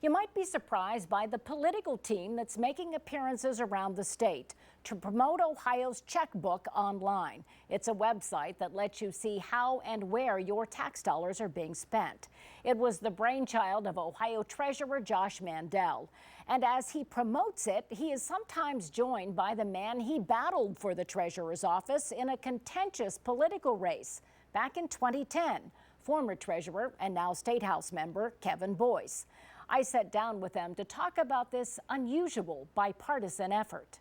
You might be surprised by the political team that's making appearances around the state to promote Ohio's checkbook online. It's a website that lets you see how and where your tax dollars are being spent. It was the brainchild of Ohio Treasurer Josh Mandel. And as he promotes it, he is sometimes joined by the man he battled for the treasurer's office in a contentious political race back in 2010, former treasurer and now State House member Kevin Boyce. I sat down with them to talk about this unusual bipartisan effort.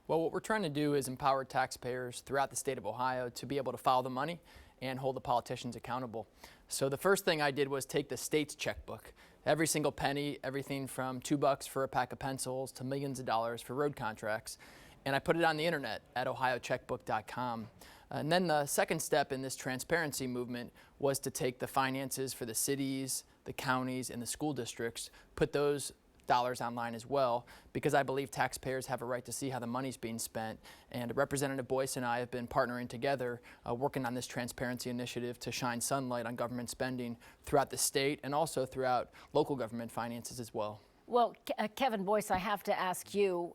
Well, what we're trying to do is empower taxpayers throughout the state of Ohio to be able to follow the money and hold the politicians accountable. So the first thing I did was take the state's checkbook. Every single penny, everything from $2 for a pack of pencils to millions of dollars for road contracts. And I put it on the internet at ohiocheckbook.com. And then the second step in this transparency movement was to take the finances for the cities, the counties, and the school districts, put those dollars online as well, because I believe taxpayers have a right to see how the money's being spent. And Representative Boyce and I have been partnering together, working on this transparency initiative to shine sunlight on government spending throughout the state and also throughout local government finances as well. Well, Kevin Boyce, I have to ask you,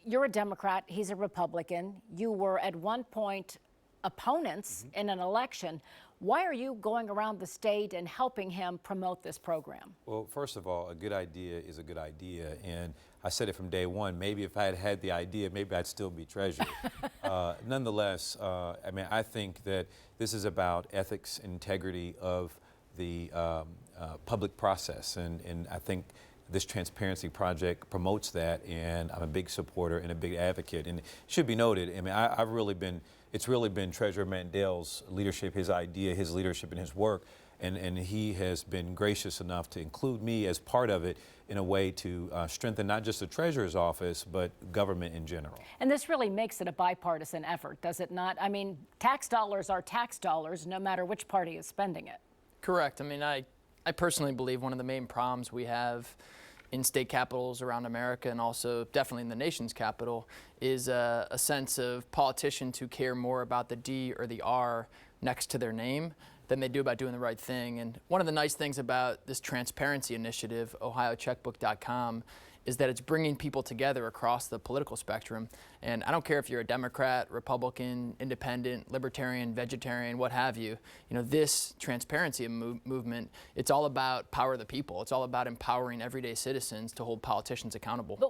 you're a Democrat, he's a Republican. You were at one point opponents in an election. Why are you going around the state and helping him promote this program? Well, first of all, a good idea is a good idea. And I said it from day one, maybe if I had had the idea, maybe I'd still be treasurer. Nonetheless, I mean, I think that this is about ethics and integrity of the public process. And I think this transparency project promotes that, and I'm a big supporter and a big advocate. And it should be noted, I mean, it's really been Treasurer Mandel's leadership, his idea, his leadership, and his work, and he has been gracious enough to include me as part of it in a way to strengthen not just the Treasurer's office, but government in general. And this really makes it a bipartisan effort, does it not? I mean, tax dollars are tax dollars, no matter which party is spending it. Correct. I mean, I personally believe one of the main problems we have in state capitals around America, and also definitely in the nation's capital, is a sense of politicians who care more about the D or the R next to their name than they do about doing the right thing. And one of the nice things about this transparency initiative, ohiocheckbook.com, is that it's bringing people together across the political spectrum. And I don't care if you're a Democrat, Republican, Independent, Libertarian, Vegetarian, what have you. You know, this transparency movement, it's all about power of the people. It's all about empowering everyday citizens to hold politicians accountable.